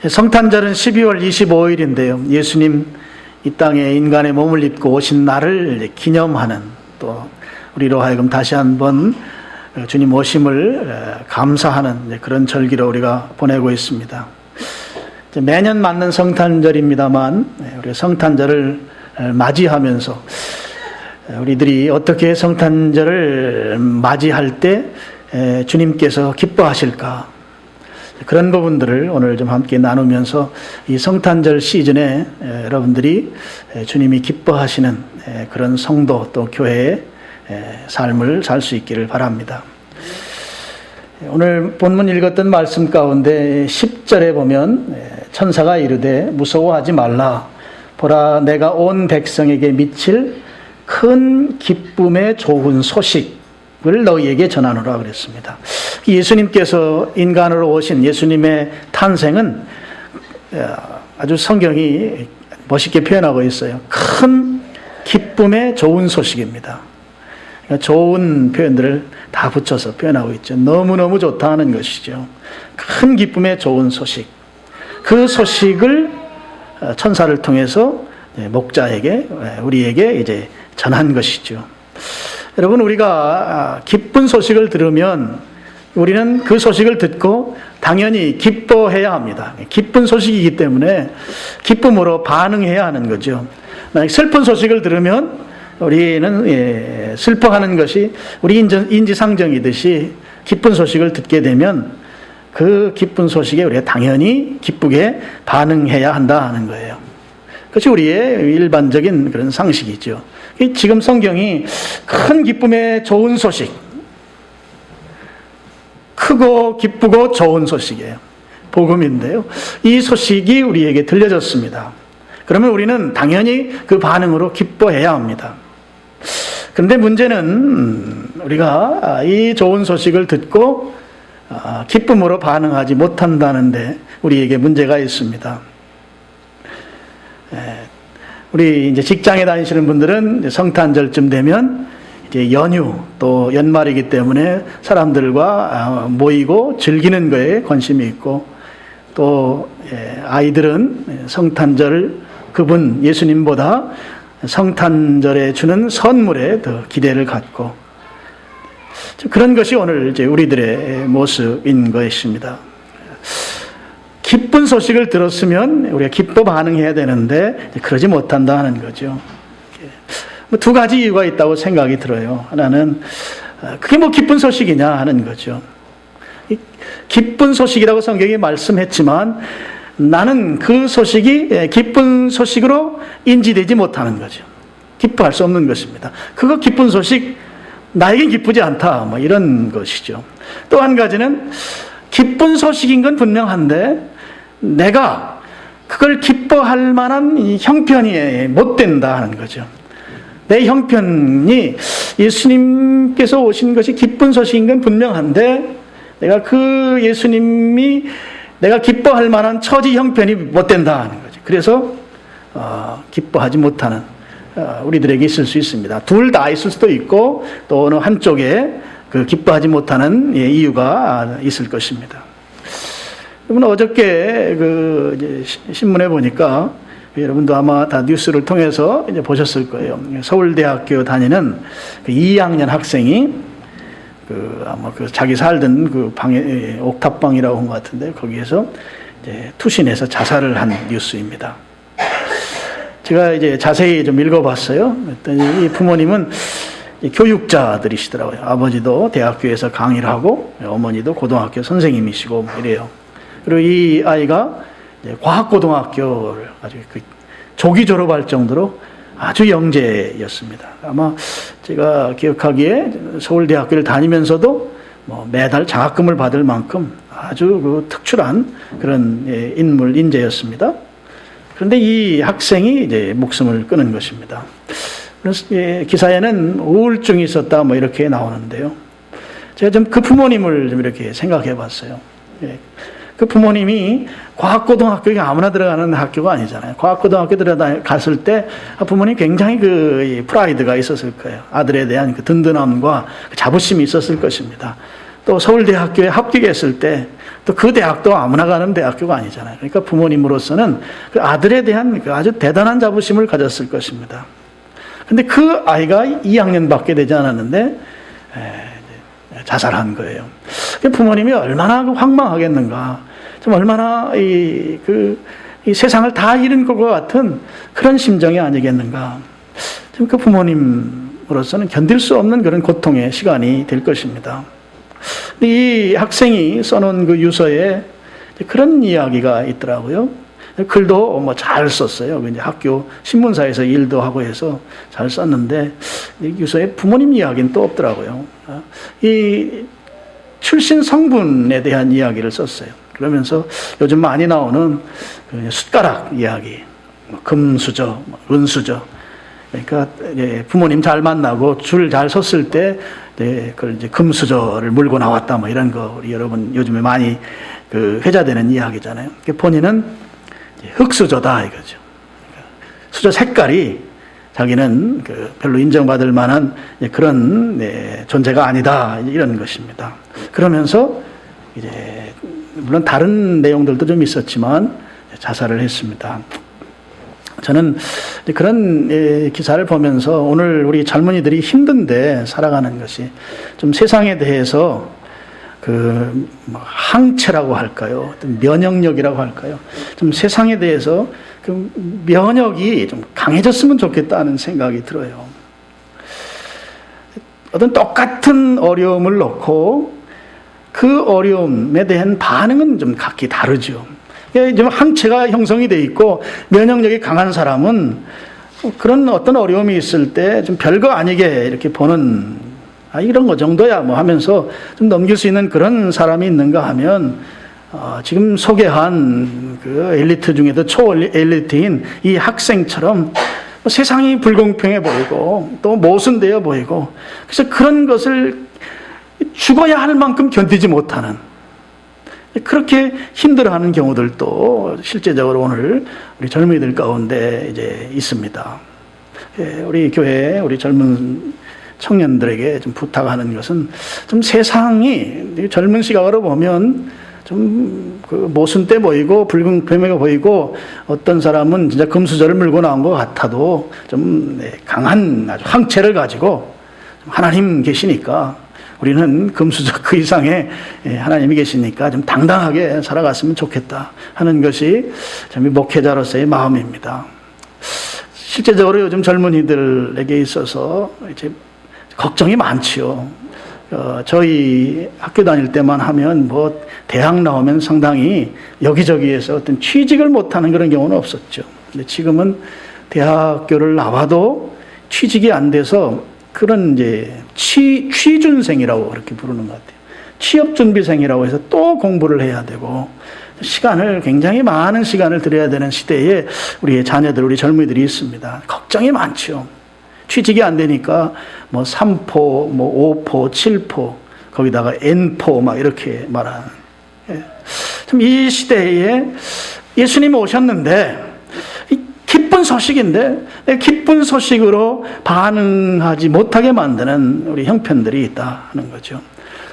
성탄절은 12월 25일인데요. 예수님 이 땅에 인간의 몸을 입고 오신 날을 기념하는, 또 우리로 하여금 다시 한번 주님 오심을 감사하는 그런 절기로 우리가 보내고 있습니다. 매년 맞는 성탄절입니다만, 우리 성탄절을 맞이하면서 우리들이 어떻게 성탄절을 맞이할 때 주님께서 기뻐하실까, 그런 부분들을 오늘 좀 함께 나누면서 이 성탄절 시즌에 여러분들이 주님이 기뻐하시는 그런 성도 또 교회의 삶을 살 수 있기를 바랍니다. 오늘 본문 읽었던 말씀 가운데 10절에 보면 천사가 이르되 무서워하지 말라. 보라, 내가 온 백성에게 미칠 큰 기쁨의 좋은 소식을 너희에게 전하노라 그랬습니다. 예수님께서 인간으로 오신 예수님의 탄생은 아주 성경이 멋있게 표현하고 있어요. 큰 기쁨의 좋은 소식입니다. 좋은 표현들을 다 붙여서 표현하고 있죠. 너무너무 좋다 하는 것이죠. 큰 기쁨의 좋은 소식. 그 소식을 천사를 통해서 목자에게, 우리에게 이제 전한 것이죠. 여러분, 우리가 기쁜 소식을 들으면 우리는 그 소식을 듣고 당연히 기뻐해야 합니다. 기쁜 소식이기 때문에 기쁨으로 반응해야 하는 거죠. 만약 슬픈 소식을 들으면 우리는 슬퍼하는 것이 우리 인지상정이듯이 기쁜 소식을 듣게 되면 그 기쁜 소식에 우리가 당연히 기쁘게 반응해야 한다 하는 거예요. 그것이 우리의 일반적인 그런 상식이죠. 지금 성경이 큰 기쁨의 좋은 소식, 크고 기쁘고 좋은 소식이에요. 복음인데요. 이 소식이 우리에게 들려졌습니다. 그러면 우리는 당연히 그 반응으로 기뻐해야 합니다. 그런데 문제는 우리가 이 좋은 소식을 듣고 기쁨으로 반응하지 못한다는데 우리에게 문제가 있습니다. 우리 이제 직장에 다니시는 분들은 성탄절쯤 되면 이제 연휴 또 연말이기 때문에 사람들과 모이고 즐기는 거에 관심이 있고, 또 아이들은 성탄절 그분 예수님보다 성탄절에 주는 선물에 더 기대를 갖고, 그런 것이 오늘 이제 우리들의 모습인 것입니다. 기쁜 소식을 들었으면 우리가 기뻐 반응해야 되는데 그러지 못한다 하는 거죠. 두 가지 이유가 있다고 생각이 들어요. 하나는 그게 뭐 기쁜 소식이냐 하는 거죠. 기쁜 소식이라고 성경이 말씀했지만 나는 그 소식이 기쁜 소식으로 인지되지 못하는 거죠. 기뻐할 수 없는 것입니다. 그거 기쁜 소식 나에겐 기쁘지 않다, 뭐 이런 것이죠. 또 한 가지는 기쁜 소식인 건 분명한데 내가 그걸 기뻐할 만한 형편이 못 된다 하는 거죠. 내 형편이 예수님께서 오신 것이 기쁜 소식인 건 분명한데 내가 그 예수님이 내가 기뻐할 만한 처지 형편이 못 된다 하는 거죠. 그래서 기뻐하지 못하는 우리들에게 있을 수 있습니다. 둘 다 있을 수도 있고 또 어느 한쪽에 그 기뻐하지 못하는 이유가 있을 것입니다. 여러분, 어저께 그 신문에 보니까 여러분도 아마 다 뉴스를 통해서 이제 보셨을 거예요. 서울대학교 다니는 그 2학년 학생이 아마 자기 살던 그 방에 옥탑방이라고 한 것 같은데 거기에서 이제 투신해서 자살을 한 뉴스입니다. 제가 이제 자세히 좀 읽어봤어요. 그랬더니 이 부모님은 교육자들이시더라고요. 아버지도 대학교에서 강의를 하고 어머니도 고등학교 선생님이시고 이래요. 그리고 이 아이가 과학고등학교를 아주 조기 졸업할 정도로 아주 영재였습니다. 아마 제가 기억하기에 서울대학교를 다니면서도 뭐 매달 장학금을 받을 만큼 아주 특출한 그런 인재였습니다. 그런데 이 학생이 이제 목숨을 끊은 것입니다. 그래서 기사에는 우울증이 있었다 뭐 이렇게 나오는데요. 제가 좀 그 부모님을 좀 이렇게 생각해 봤어요. 그 부모님이 과학고등학교가 아무나 들어가는 학교가 아니잖아요. 과학고등학교 들어갔을 때 부모님 굉장히 그 프라이드가 있었을 거예요. 아들에 대한 그 든든함과 자부심이 있었을 것입니다. 또 서울대학교에 합격했을 때 또 그 대학도 아무나 가는 대학교가 아니잖아요. 그러니까 부모님으로서는 그 아들에 대한 그 아주 대단한 자부심을 가졌을 것입니다. 근데 그 아이가 2학년밖에 되지 않았는데 자살한 거예요. 부모님이 얼마나 황망하겠는가. 좀 얼마나 이 세상을 다 잃은 것과 같은 그런 심정이 아니겠는가. 좀 그 부모님으로서는 견딜 수 없는 그런 고통의 시간이 될 것입니다. 이 학생이 써놓은 그 유서에 그런 이야기가 있더라고요. 글도 뭐 잘 썼어요. 이제 학교 신문사에서 일도 하고 해서 잘 썼는데 유서에 부모님 이야기는 또 없더라고요. 이 출신 성분에 대한 이야기를 썼어요. 그러면서 요즘 많이 나오는 그 숟가락 이야기, 금수저, 은수저. 그러니까 부모님 잘 만나고 줄 잘 섰을 때 그걸 이제 금수저를 물고 나왔다 뭐 이런 거 우리 여러분 요즘에 많이 그 회자되는 이야기잖아요. 본인은 흙수저다 이거죠. 수저 색깔이 자기는 그 별로 인정받을 만한 그런 존재가 아니다 이런 것입니다. 그러면서 이제 물론 다른 내용들도 좀 있었지만 자살을 했습니다. 저는 그런 기사를 보면서 오늘 우리 젊은이들이 힘든데 살아가는 것이 좀 세상에 대해서 그 항체라고 할까요? 어떤 면역력이라고 할까요? 좀 세상에 대해서 그 면역이 좀 강해졌으면 좋겠다는 생각이 들어요. 어떤 똑같은 어려움을 놓고 그 어려움에 대한 반응은 좀 각기 다르죠. 좀 항체가 형성이 돼 있고 면역력이 강한 사람은 그런 어떤 어려움이 있을 때 좀 별거 아니게 이렇게 보는 이런 거 정도야 뭐 하면서 좀 넘길 수 있는 그런 사람이 있는가 하면 지금 소개한 그 엘리트 중에도 초엘리트인 이 학생처럼 세상이 불공평해 보이고 또 모순되어 보이고 그래서 그런 것을 죽어야 할 만큼 견디지 못하는 그렇게 힘들어하는 경우들도 실제적으로 오늘 우리 젊은이들 가운데 이제 있습니다. 우리 교회 우리 젊은 청년들에게 좀 부탁하는 것은 좀 세상이 젊은 시각으로 보면 좀 그 모순돼 보이고 불공평해 보이고 어떤 사람은 진짜 금수저를 물고 나온 것 같아도 좀 강한 아주 항체를 가지고 하나님 계시니까 우리는 금수저 그 이상의 하나님이 계시니까 좀 당당하게 살아갔으면 좋겠다 하는 것이 참 목회자로서의 마음입니다. 실제적으로 요즘 젊은이들에게 있어서 이제 걱정이 많지요. 저희 학교 다닐 때만 하면 뭐 대학 나오면 상당히 여기저기에서 어떤 취직을 못하는 그런 경우는 없었죠. 근데 지금은 대학교를 나와도 취직이 안 돼서 그런 이제 취준생이라고 그렇게 부르는 것 같아요. 취업준비생이라고 해서 또 공부를 해야 되고 시간을 굉장히 많은 시간을 들여야 되는 시대에 우리의 자녀들, 우리 젊은이들이 있습니다. 걱정이 많죠. 취직이 안 되니까 뭐 3포, 뭐 5포, 7포 거기다가 N포 막 이렇게 말하는. 참 이 시대에 예수님이 오셨는데 기쁜 소식인데 기쁜 소식으로 반응하지 못하게 만드는 우리 형편들이 있다 하는 거죠.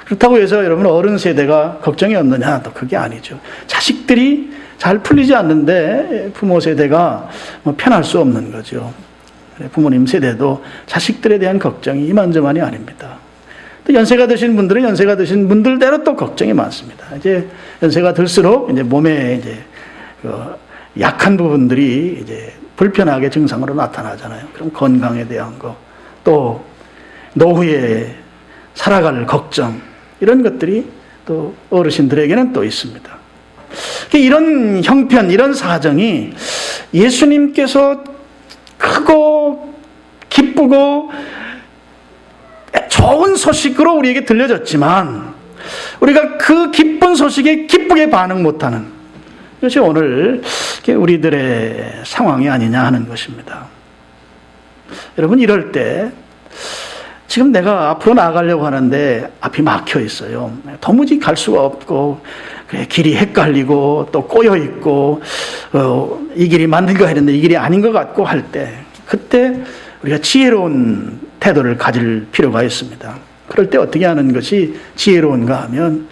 그렇다고 해서 여러분 어른 세대가 걱정이 없느냐? 또 그게 아니죠. 자식들이 잘 풀리지 않는데 부모 세대가 뭐 편할 수 없는 거죠. 부모님 세대도 자식들에 대한 걱정이 이만저만이 아닙니다. 또 연세가 드신 분들은 연세가 드신 분들대로 또 걱정이 많습니다. 이제 연세가 들수록 이제 몸에 이제 약한 부분들이 이제 불편하게 증상으로 나타나잖아요. 그럼 건강에 대한 거, 또 노후에 살아갈 걱정, 이런 것들이 또 어르신들에게는 또 있습니다. 이런 형편, 이런 사정이 예수님께서 크고 기쁘고 좋은 소식으로 우리에게 들려졌지만 우리가 그 기쁜 소식에 기쁘게 반응 못하는 그것이 오늘 우리들의 상황이 아니냐 하는 것입니다. 여러분 이럴 때 지금 내가 앞으로 나아가려고 하는데 앞이 막혀 있어요. 도무지 갈 수가 없고 길이 헷갈리고 또 꼬여 있고 이 길이 맞는 거 했는데 이 길이 아닌 것 같고 할 때 그때 우리가 지혜로운 태도를 가질 필요가 있습니다. 그럴 때 어떻게 하는 것이 지혜로운가 하면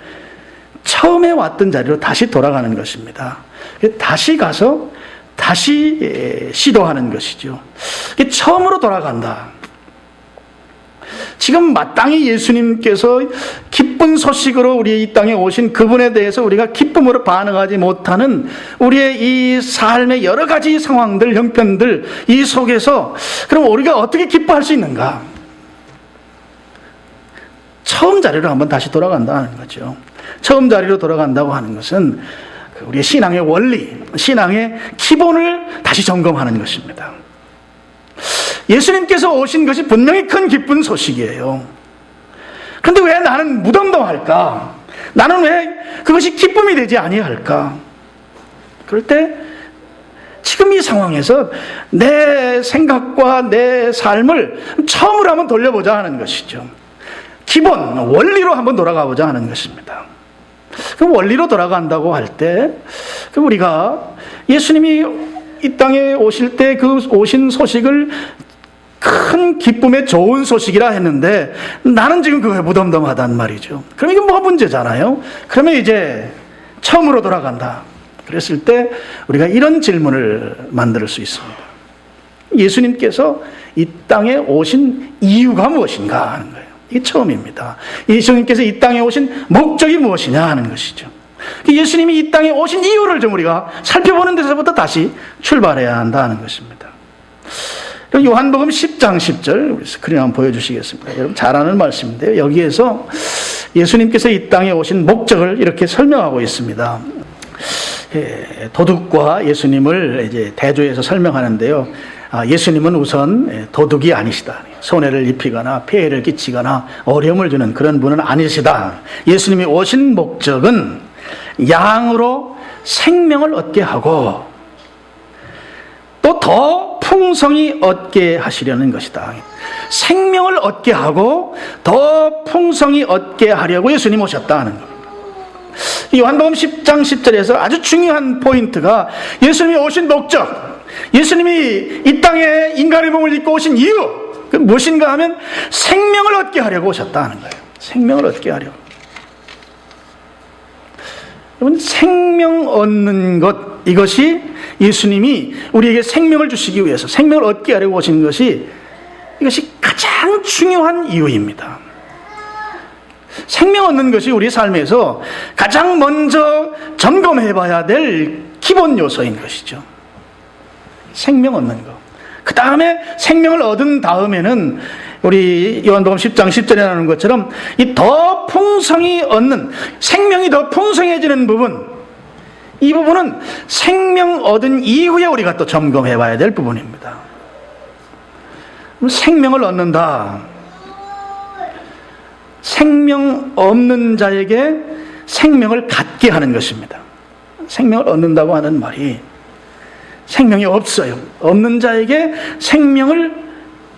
처음에 왔던 자리로 다시 돌아가는 것입니다. 다시 가서 다시 시도하는 것이죠. 처음으로 돌아간다. 지금 마땅히 예수님께서 기쁜 소식으로 우리 이 땅에 오신 그분에 대해서 우리가 기쁨으로 반응하지 못하는 우리의 이 삶의 여러 가지 상황들, 형편들 이 속에서 그럼 우리가 어떻게 기뻐할 수 있는가? 처음 자리로 한번 다시 돌아간다는 거죠. 처음 자리로 돌아간다고 하는 것은 우리의 신앙의 원리, 신앙의 기본을 다시 점검하는 것입니다. 예수님께서 오신 것이 분명히 큰 기쁜 소식이에요. 그런데 왜 나는 무덤덤할까? 나는 왜 그것이 기쁨이 되지 아니할까? 그럴 때 지금 이 상황에서 내 생각과 내 삶을 처음으로 한번 돌려보자 하는 것이죠. 기본, 원리로 한번 돌아가 보자 하는 것입니다. 그 원리로 돌아간다고 할 때, 우리가 예수님이 이 땅에 오실 때 그 오신 소식을 큰 기쁨의 좋은 소식이라 했는데 나는 지금 그거에 무덤덤하단 말이죠. 그럼 이게 뭐가 문제잖아요. 그러면 이제 처음으로 돌아간다. 그랬을 때 우리가 이런 질문을 만들 수 있습니다. 예수님께서 이 땅에 오신 이유가 무엇인가 하는 거예요. 이게 처음입니다. 예수님께서 이 땅에 오신 목적이 무엇이냐 하는 것이죠. 예수님이 이 땅에 오신 이유를 좀 우리가 살펴보는 데서부터 다시 출발해야 한다는 것입니다. 요한복음 10장 10절 우리 스크린 한번 보여주시겠습니다. 여러분 잘 아는 말씀인데요. 여기에서 예수님께서 이 땅에 오신 목적을 이렇게 설명하고 있습니다. 도둑과 예수님을 이제 대조해서 설명하는데요. 예수님은 우선 도둑이 아니시다. 손해를 입히거나 폐해를 끼치거나 어려움을 주는 그런 분은 아니시다. 예수님이 오신 목적은 양으로 생명을 얻게 하고 또 더 풍성히 얻게 하시려는 것이다. 생명을 얻게 하고 더 풍성히 얻게 하려고 예수님 오셨다는 겁니다. 요한복음 10장 10절에서 아주 중요한 포인트가 예수님이 오신 목적, 예수님이 이 땅에 인간의 몸을 입고 오신 이유, 그 무엇인가 하면 생명을 얻게 하려고 오셨다는 거예요. 생명을 얻게 하려고. 여러분, 생명 얻는 것, 이것이 예수님이 우리에게 생명을 주시기 위해서 생명을 얻게 하려고 오신 것이 이것이 가장 중요한 이유입니다. 생명 얻는 것이 우리 삶에서 가장 먼저 점검해 봐야 될 기본 요소인 것이죠. 생명 얻는 것. 그 다음에 생명을 얻은 다음에는 우리 요한복음 10장 10절에 나오는 것처럼 이 더 풍성히 얻는, 생명이 더 풍성해지는 부분, 이 부분은 생명 얻은 이후에 우리가 또 점검해 봐야 될 부분입니다. 생명을 얻는다. 생명 없는 자에게 생명을 갖게 하는 것입니다. 생명을 얻는다고 하는 말이 생명이 없어요. 없는 자에게 생명을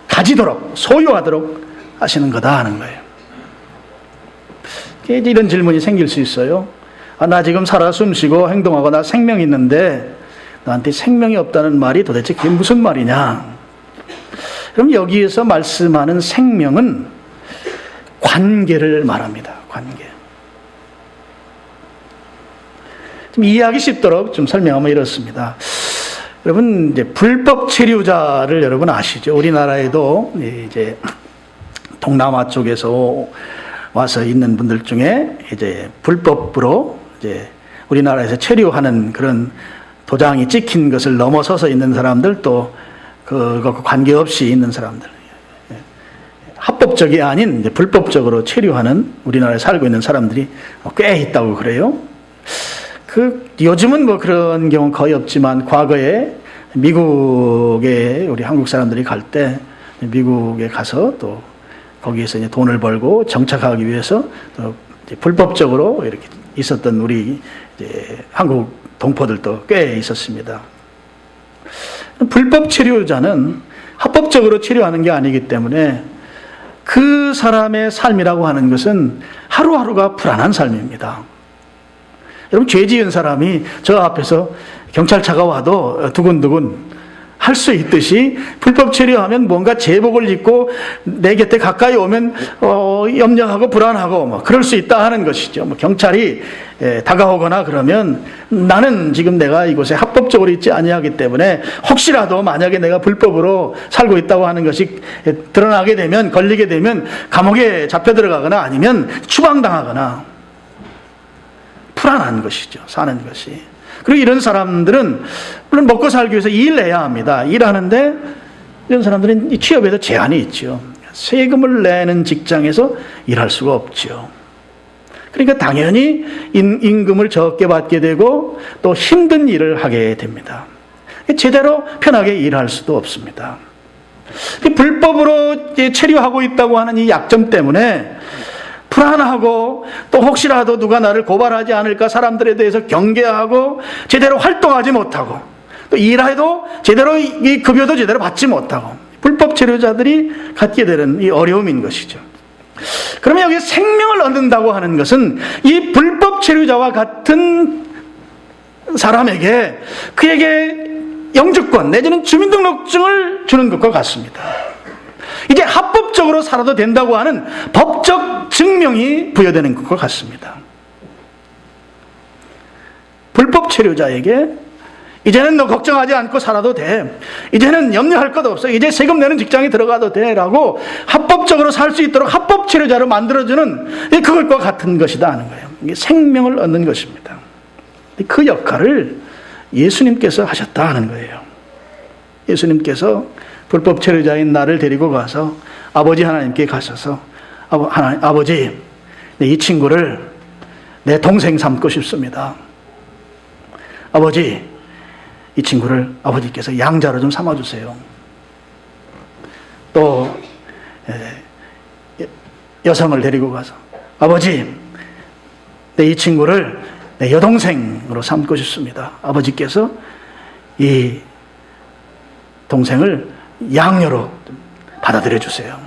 가지도록, 소유하도록 하시는 거다 하는 거예요. 이런 질문이 생길 수 있어요. 나 지금 살아 숨쉬고 행동하고 나 생명이 있는데 나한테 생명이 없다는 말이 도대체 그게 무슨 말이냐? 그럼 여기에서 말씀하는 생명은 관계를 말합니다. 관계. 좀 이해하기 쉽도록 좀 설명하면 이렇습니다. 여러분, 이제 불법 체류자를 여러분 아시죠? 우리나라에도 이제 동남아 쪽에서 와서 있는 분들 중에 이제 불법으로 이제 우리나라에서 체류하는 그런 도장이 찍힌 것을 넘어서서 있는 사람들, 또 그거 관계없이 있는 사람들, 합법적이 아닌 이제 불법적으로 체류하는 우리나라에 살고 있는 사람들이 꽤 있다고 그래요. 요즘은 뭐 그런 경우는 거의 없지만 과거에 미국에 우리 한국 사람들이 갈 때 미국에 가서 또 거기에서 이제 돈을 벌고 정착하기 위해서 또 이제 불법적으로 이렇게 있었던 우리 이제 한국 동포들도 꽤 있었습니다. 불법 체류자는 합법적으로 체류하는 게 아니기 때문에 그 사람의 삶이라고 하는 것은 하루하루가 불안한 삶입니다. 여러분, 죄 지은 사람이 저 앞에서 경찰차가 와도 두근두근 할 수 있듯이 불법 체류하면 뭔가 제복을 입고 내 곁에 가까이 오면 염려하고 불안하고 뭐 그럴 수 있다 하는 것이죠. 뭐 경찰이 다가오거나 그러면 나는 지금 내가 이곳에 합법적으로 있지 아니하기 때문에 혹시라도 만약에 내가 불법으로 살고 있다고 하는 것이 드러나게 되면, 걸리게 되면 감옥에 잡혀 들어가거나 아니면 추방당하거나 불안한 것이죠. 사는 것이. 그리고 이런 사람들은 물론 먹고 살기 위해서 일해야 합니다. 일하는데 이런 사람들은 이 취업에도 제한이 있죠. 세금을 내는 직장에서 일할 수가 없죠. 그러니까 당연히 임금을 적게 받게 되고 또 힘든 일을 하게 됩니다. 제대로 편하게 일할 수도 없습니다. 불법으로 체류하고 있다고 하는 이 약점 때문에 불안하고 또 혹시라도 누가 나를 고발하지 않을까 사람들에 대해서 경계하고 제대로 활동하지 못하고 또 일해도 제대로 이 급여도 제대로 받지 못하고 불법 체류자들이 갖게 되는 이 어려움인 것이죠. 그러면 여기 생명을 얻는다고 하는 것은 이 불법 체류자와 같은 사람에게 그에게 영주권 내지는 주민등록증을 주는 것과 같습니다. 이제 합법적으로 살아도 된다고 하는 법적 증명이 부여되는 것과 같습니다. 불법 체류자에게 이제는 너 걱정하지 않고 살아도 돼. 이제는 염려할 것 없어. 이제 세금 내는 직장에 들어가도 돼. 라고 합법적으로 살 수 있도록 합법 체류자로 만들어주는 그것과 같은 것이다 하는 거예요. 이게 생명을 얻는 것입니다. 그 역할을 예수님께서 하셨다 하는 거예요. 예수님께서 불법 체류자인 나를 데리고 가서 아버지 하나님께 가셔서 아버지, 이 친구를 내 동생 삼고 싶습니다. 아버지, 이 친구를 아버지께서 양자로 좀 삼아주세요. 또 여성을 데리고 가서 아버지, 이 친구를 내 여동생으로 삼고 싶습니다. 아버지께서 이 동생을 양녀로 받아들여 주세요.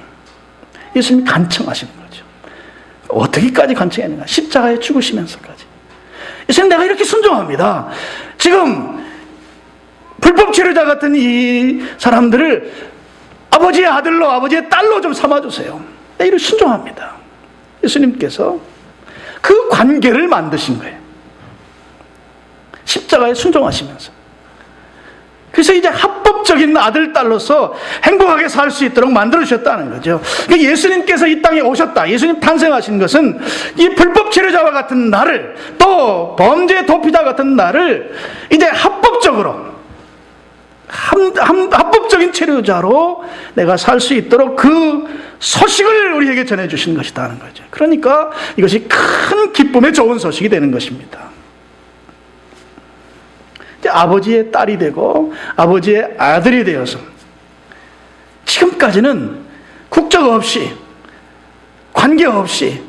예수님이 간청하시는 거죠. 어떻게까지 간청했는가? 십자가에 죽으시면서까지. 예수님, 내가 이렇게 순종합니다. 지금 불법 체류자 같은 이 사람들을 아버지의 아들로 아버지의 딸로 좀 삼아주세요. 내가 이렇게 순종합니다. 예수님께서 그 관계를 만드신 거예요. 십자가에 순종하시면서. 그래서 이제 합법적인 아들, 딸로서 행복하게 살 수 있도록 만들어주셨다는 거죠. 그러니까 예수님께서 이 땅에 오셨다. 예수님 탄생하신 것은 이 불법 체류자와 같은 나를, 또 범죄 도피자 같은 나를 이제 합법적으로, 합법적인 체류자로 내가 살 수 있도록 그 소식을 우리에게 전해주신 것이다 하는 거죠. 그러니까 이것이 큰 기쁨의 좋은 소식이 되는 것입니다. 아버지의 딸이 되고 아버지의 아들이 되어서 지금까지는 국적 없이 관계 없이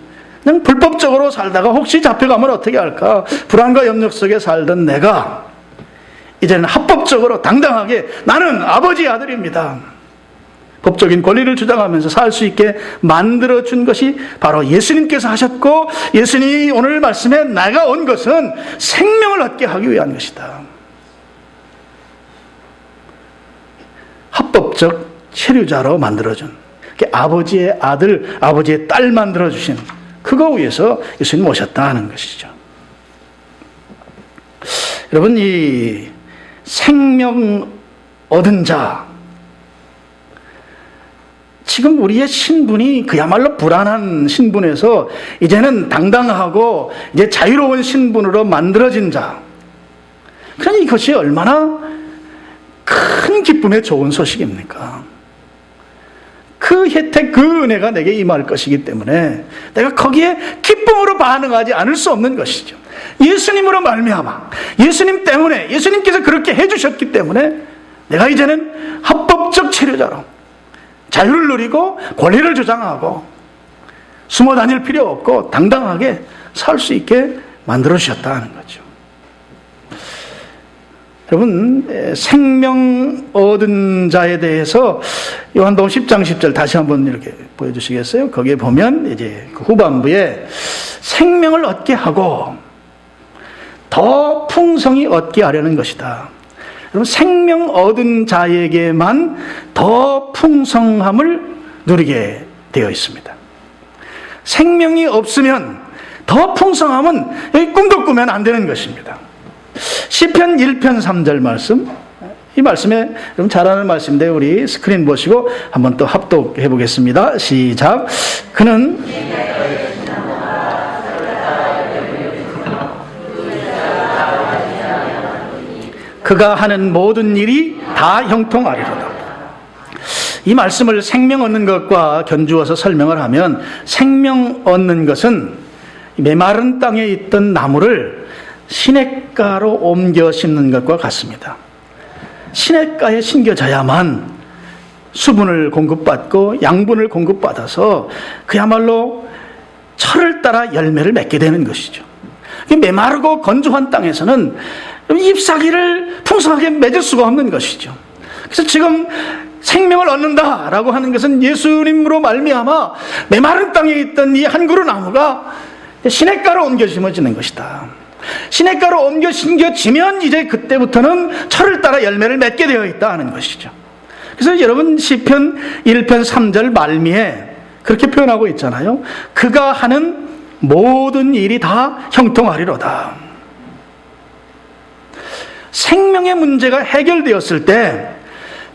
그냥 불법적으로 살다가 혹시 잡혀가면 어떻게 할까 불안과 염려 속에 살던 내가 이제는 합법적으로 당당하게 나는 아버지의 아들입니다. 법적인 권리를 주장하면서 살 수 있게 만들어준 것이 바로 예수님께서 하셨고, 예수님이 오늘 말씀에 내가 온 것은 생명을 얻게 하기 위한 것이다. 합법적 체류자로 만들어준, 아버지의 아들, 아버지의 딸 만들어주신 그거 위해서 예수님 오셨다 하는 것이죠. 여러분, 이 생명 얻은 자, 지금 우리의 신분이 그야말로 불안한 신분에서 이제는 당당하고 이제 자유로운 신분으로 만들어진 자, 그러니 이것이 얼마나 큰 기쁨의 좋은 소식입니까? 그 혜택, 그 은혜가 내게 임할 것이기 때문에 내가 거기에 기쁨으로 반응하지 않을 수 없는 것이죠. 예수님으로 말미암아, 예수님 때문에, 예수님께서 그렇게 해주셨기 때문에 내가 이제는 합법적 체류자로 자유를 누리고 권리를 주장하고 숨어 다닐 필요 없고 당당하게 살 수 있게 만들어주셨다 하는 거죠. 여러분, 생명 얻은 자에 대해서 요한복음 10장 10절 다시 한번 이렇게 보여주시겠어요? 거기에 보면 이제 그 후반부에 생명을 얻게 하고 더 풍성히 얻게 하려는 것이다. 여러분, 생명 얻은 자에게만 더 풍성함을 누리게 되어 있습니다. 생명이 없으면 더 풍성함은 여기 꿈도 꾸면 안 되는 것입니다. 시편 1편 3절 말씀, 이 말씀에 여러분 잘 아는 말씀인데 우리 스크린 보시고 한번 또 합독해 보겠습니다. 시작. 그는 그가 하는 모든 일이 다 형통하리로다. 이 말씀을 생명 얻는 것과 견주어서 설명을 하면, 생명 얻는 것은 메마른 땅에 있던 나무를 시냇가로 옮겨 심는 것과 같습니다. 시냇가에 심겨져야만 수분을 공급받고 양분을 공급받아서 그야말로 철을 따라 열매를 맺게 되는 것이죠. 메마르고 건조한 땅에서는 잎사귀를 풍성하게 맺을 수가 없는 것이죠. 그래서 지금 생명을 얻는다라고 하는 것은 예수님으로 말미암아 메마른 땅에 있던 이 한 그루 나무가 시냇가로 옮겨 심어지는 것이다. 시냇가로 옮겨 심겨지면 이제 그때부터는 철을 따라 열매를 맺게 되어 있다 하는 것이죠. 그래서 여러분 시편 1편 3절 말미에 그렇게 표현하고 있잖아요. 그가 하는 모든 일이 다 형통하리로다. 생명의 문제가 해결되었을 때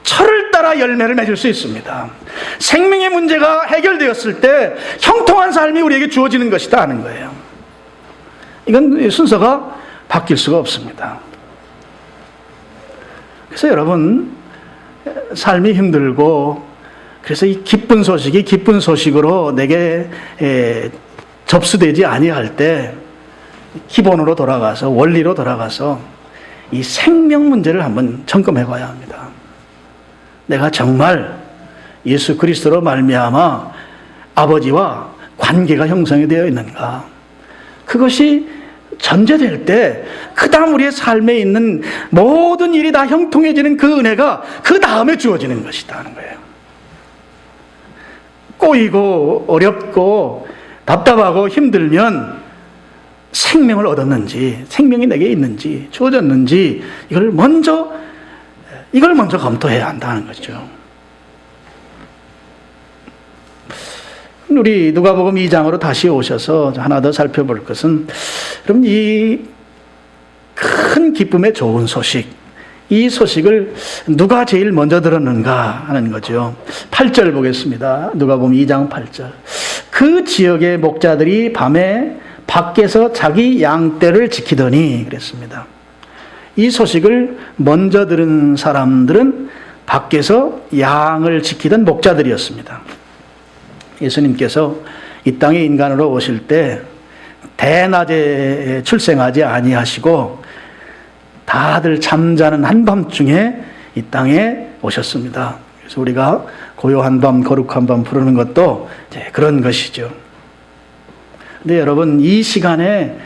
철을 따라 열매를 맺을 수 있습니다. 생명의 문제가 해결되었을 때 형통한 삶이 우리에게 주어지는 것이다 하는 거예요. 이건 순서가 바뀔 수가 없습니다. 그래서 여러분, 삶이 힘들고 그래서 이 기쁜 소식이 기쁜 소식으로 내게 접수되지 아니할 때 기본으로 돌아가서, 원리로 돌아가서 이 생명 문제를 한번 점검해 봐야 합니다. 내가 정말 예수 그리스도로 말미암아 아버지와 관계가 형성이 되어 있는가? 그것이 전제될 때 그 다음 우리의 삶에 있는 모든 일이 다 형통해지는 그 은혜가 그 다음에 주어지는 것이다 하는 거예요. 꼬이고 어렵고 답답하고 힘들면 생명을 얻었는지, 생명이 내게 있는지 주어졌는지 이걸 먼저 검토해야 한다는 거죠. 우리 누가복음 2장으로 다시 오셔서 하나 더 살펴볼 것은, 여러분, 이 큰 기쁨의 좋은 소식, 이 소식을 누가 제일 먼저 들었는가 하는 거죠. 8절 보겠습니다. 누가복음 2장 8절. 그 지역의 목자들이 밤에 밖에서 자기 양떼를 지키더니 그랬습니다. 이 소식을 먼저 들은 사람들은 밖에서 양을 지키던 목자들이었습니다. 예수님께서 이 땅에 인간으로 오실 때 대낮에 출생하지 아니하시고 다들 잠자는 한밤중에 이 땅에 오셨습니다. 그래서 우리가 고요한 밤, 거룩한 밤 부르는 것도 이제 그런 것이죠. 근데 여러분, 이 시간에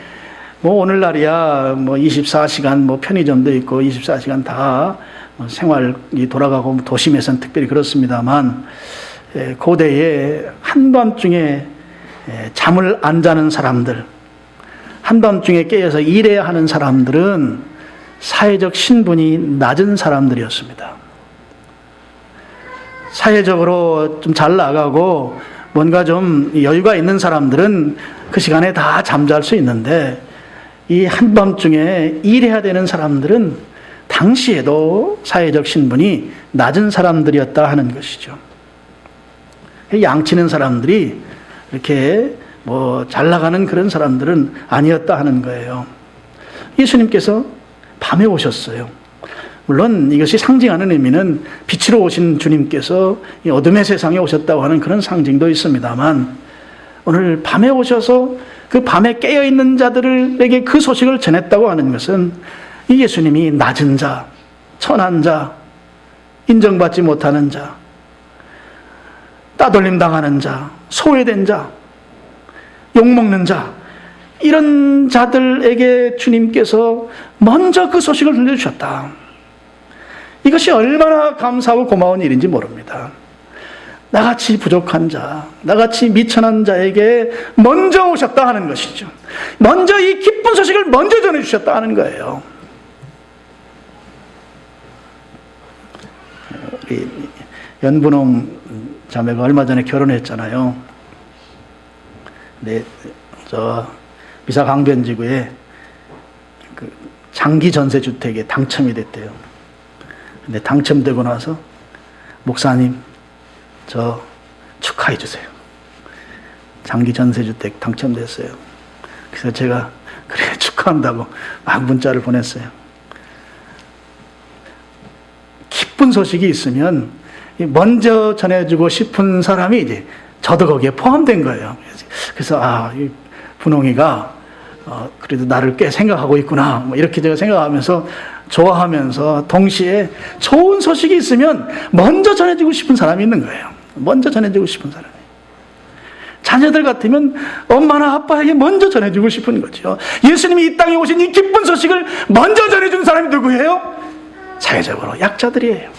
오늘날이야 24시간 편의점도 있고 24시간 다 생활이 돌아가고 도심에서는 특별히 그렇습니다만, 고대에 한밤중에 잠을 안 자는 사람들, 한밤중에 깨어서 일해야 하는 사람들은 사회적 신분이 낮은 사람들이었습니다. 사회적으로 좀 잘 나가고 뭔가 좀 여유가 있는 사람들은 그 시간에 다 잠잘 수 있는데, 이 한밤중에 일해야 되는 사람들은 당시에도 사회적 신분이 낮은 사람들이었다 하는 것이죠. 양치는 사람들이 이렇게 잘 나가는 그런 사람들은 아니었다 하는 거예요. 예수님께서 밤에 오셨어요. 물론 이것이 상징하는 의미는 빛으로 오신 주님께서 이 어둠의 세상에 오셨다고 하는 그런 상징도 있습니다만, 오늘 밤에 오셔서 그 밤에 깨어있는 자들에게 그 소식을 전했다고 하는 것은 이 예수님이 낮은 자, 천한 자, 인정받지 못하는 자, 따돌림 당하는 자, 소외된 자, 욕먹는 자, 이런 자들에게 주님께서 먼저 그 소식을 들려주셨다. 이것이 얼마나 감사하고 고마운 일인지 모릅니다. 나같이 부족한 자, 나같이 미천한 자에게 먼저 오셨다 하는 것이죠. 먼저 이 기쁜 소식을 먼저 전해주셨다 하는 거예요. 우리 연분홍 자매가 얼마 전에 결혼했잖아요. 네, 저 미사 강변지구에 그 장기 전세 주택에 당첨이 됐대요. 근데 당첨되고 나서 목사님, 저 축하해 주세요. 장기 전세 주택 당첨됐어요. 그래서 제가 그래 축하한다고 막 문자를 보냈어요. 기쁜 소식이 있으면 먼저 전해주고 싶은 사람이 이제 저도 거기에 포함된 거예요. 그래서 이 분홍이가 그래도 나를 꽤 생각하고 있구나, 뭐 이렇게 제가 생각하면서 좋아하면서 동시에 좋은 소식이 있으면 먼저 전해주고 싶은 사람이 있는 거예요. 먼저 전해주고 싶은 사람이. 자녀들 같으면 엄마나 아빠에게 먼저 전해주고 싶은 거죠. 예수님이 이 땅에 오신 이 기쁜 소식을 먼저 전해준 사람이 누구예요? 사회적으로 약자들이에요.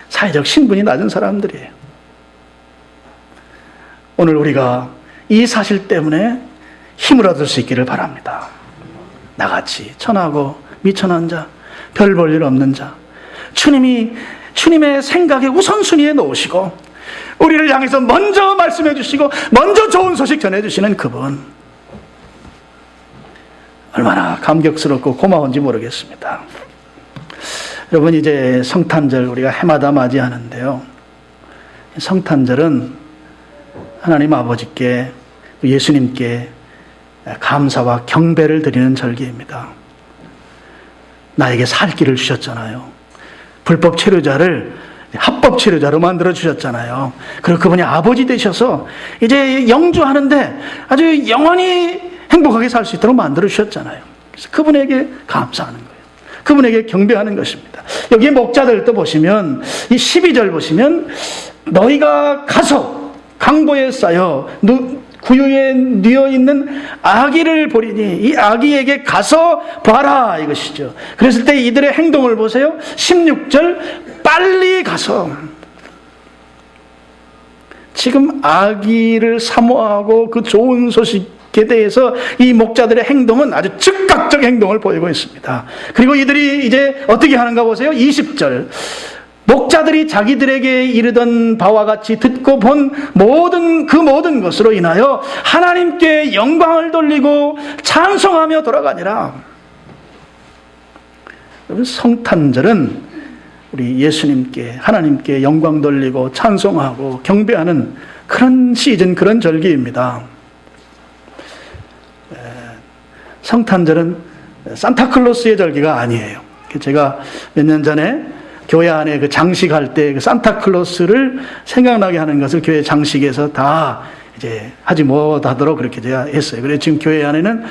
사회적 신분이 낮은 사람들이에요. 오늘 우리가 이 사실 때문에 힘을 얻을 수 있기를 바랍니다. 나같이 천하고 미천한 자, 별 볼 일 없는 자, 주님의 생각에 우선순위에 놓으시고 우리를 향해서 먼저 말씀해 주시고 먼저 좋은 소식 전해 주시는 그분, 얼마나 감격스럽고 고마운지 모르겠습니다. 여러분, 이제 성탄절 우리가 해마다 맞이하는데요. 성탄절은 하나님 아버지께, 예수님께 감사와 경배를 드리는 절기입니다. 나에게 살 길을 주셨잖아요. 불법 체류자를 합법 체류자로 만들어 주셨잖아요. 그리고 그분이 아버지 되셔서 이제 영주하는데 아주 영원히 행복하게 살 수 있도록 만들어 주셨잖아요. 그래서 그분에게 감사하는 거예요. 그분에게 경배하는 것입니다. 여기 목자들도 보시면 이 12절 보시면 너희가 가서 강보에 쌓여 구유에 뉘어 있는 아기를 보리니 이 아기에게 가서 봐라, 이것이죠. 그랬을 때 이들의 행동을 보세요. 16절 빨리 가서. 지금 아기를 사모하고 그 좋은 소식에 대해서 이 목자들의 행동은 아주 즉각적 행동을 보이고 있습니다. 그리고 이들이 이제 어떻게 하는가 보세요. 20절 목자들이 자기들에게 이르던 바와 같이 듣고 본 모든 것으로 인하여 하나님께 영광을 돌리고 찬송하며 돌아가니라. 성탄절은 우리 예수님께, 하나님께 영광 돌리고 찬송하고 경배하는 그런 시즌, 그런 절기입니다. 성탄절은 산타클로스의 절기가 아니에요. 제가 몇 년 전에 교회 안에 그 장식할 때 그 산타클로스를 생각나게 하는 것을 교회 장식에서 다 이제 하지 못하도록 그렇게 제가 했어요. 그래서 지금 교회 안에는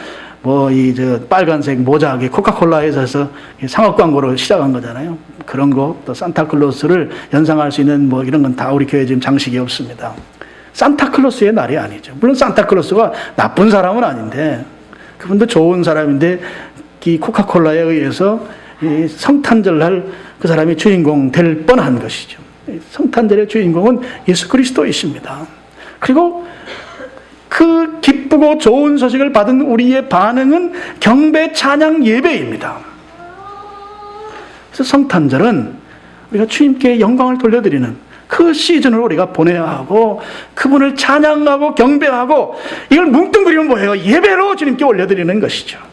빨간색 모자하게 코카콜라에서 상업 광고로 시작한 거잖아요. 그런 거, 또 산타클로스를 연상할 수 있는 이런 건 다 우리 교회에 지금 장식이 없습니다. 산타클로스의 날이 아니죠. 물론 산타클로스가 나쁜 사람은 아닌데, 그분도 좋은 사람인데, 이 코카콜라에 의해서 이 성탄절 날 그 사람이 주인공 될 뻔한 것이죠. 성탄절의 주인공은 예수 그리스도이십니다. 그리고 그 기쁘고 좋은 소식을 받은 우리의 반응은 경배, 찬양, 예배입니다. 그래서 성탄절은 우리가 주님께 영광을 돌려드리는 그 시즌을 우리가 보내야 하고, 그분을 찬양하고 경배하고, 이걸 뭉뚱그리면 뭐예요? 예배로 주님께 올려드리는 것이죠.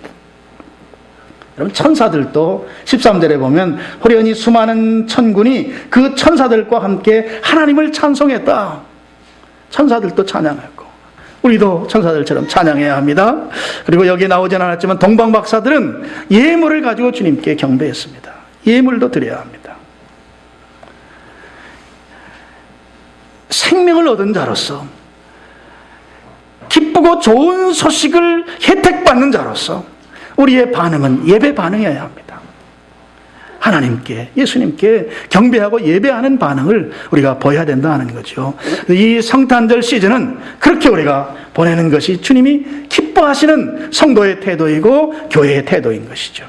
여러분, 천사들도 13절에 보면 호련히 수많은 천군이 그 천사들과 함께 하나님을 찬송했다. 천사들도 찬양했고 우리도 천사들처럼 찬양해야 합니다. 그리고 여기에 나오진 않았지만 동방박사들은 예물을 가지고 주님께 경배했습니다. 예물도 드려야 합니다. 생명을 얻은 자로서, 기쁘고 좋은 소식을 혜택받는 자로서 우리의 반응은 예배 반응이어야 합니다. 하나님께, 예수님께 경배하고 예배하는 반응을 우리가 보여야 된다는 거죠. 이 성탄절 시즌은 그렇게 우리가 보내는 것이 주님이 기뻐하시는 성도의 태도이고 교회의 태도인 것이죠.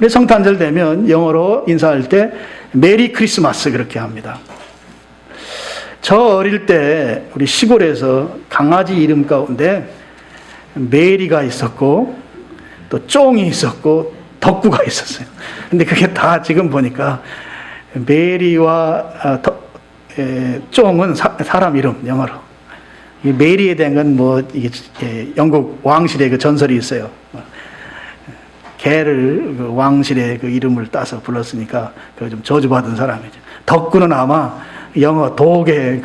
우리 성탄절 되면 영어로 인사할 때 메리 크리스마스 그렇게 합니다. 저 어릴 때 우리 시골에서 강아지 이름 가운데 메리가 있었고 또 쫑이 있었고 덕구가 있었어요. 근데 그게 다 지금 보니까 메리와 쫑은 사람 이름, 영어로. 이 메리에 대한 건 뭐, 이게 영국 왕실의 그 전설이 있어요. 개를 그 왕실의 그 이름을 따서 불렀으니까 그 좀 저주받은 사람이죠. 덕구는 아마 영어 독의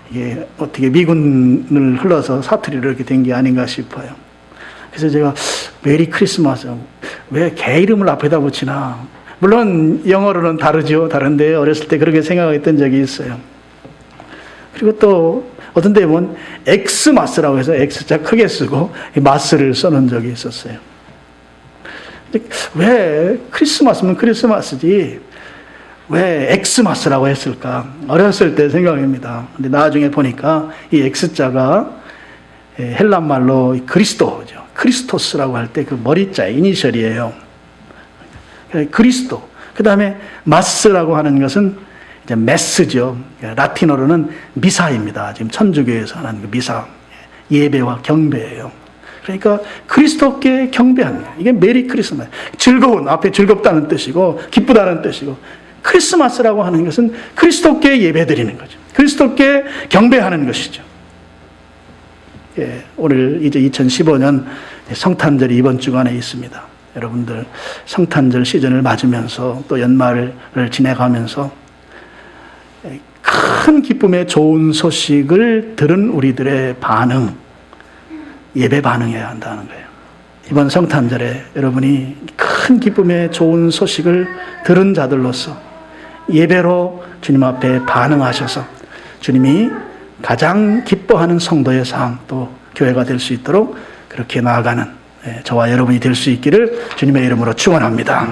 이게 어떻게 미군을 흘러서 사투리로 이렇게 된 게 아닌가 싶어요. 그래서 제가 메리 크리스마스, 왜 개 이름을 앞에다 붙이나. 물론 영어로는 다르죠. 다른데 어렸을 때 그렇게 생각했던 적이 있어요. 그리고 또 어떤 데 보면 엑스마스라고 해서 X자 크게 쓰고 마스를 써놓은 적이 있었어요. 왜 크리스마스면 크리스마스지 왜 엑스마스라고 했을까? 어렸을 때 생각입니다. 근데 나중에 보니까 이 X자가 헬란 말로 그리스도죠. 크리스토스라고 할 때 그 머리자 이니셜이에요. 그리스도. 그 다음에 마스라고 하는 것은 이제 메스죠. 라틴어로는 미사입니다. 지금 천주교에서 하는 그 미사. 예배와 경배예요. 그러니까 그리스도께 경배하는 거예요. 이게 메리 크리스마스. 즐거운, 앞에 즐겁다는 뜻이고 기쁘다는 뜻이고, 크리스마스라고 하는 것은 그리스도께 예배드리는 거죠. 그리스도께 경배하는 것이죠. 예, 오늘 이제 2015년 성탄절이 이번 주간에 있습니다. 여러분들 성탄절 시즌을 맞으면서 또 연말을 지내가면서 큰 기쁨의 좋은 소식을 들은 우리들의 반응, 예배 반응해야 한다는 거예요. 이번 성탄절에 여러분이 큰 기쁨의 좋은 소식을 들은 자들로서 예배로 주님 앞에 반응하셔서 주님이 가장 기뻐하는 성도의 삶, 또 교회가 될 수 있도록 그렇게 나아가는 저와 여러분이 될 수 있기를 주님의 이름으로 축원합니다.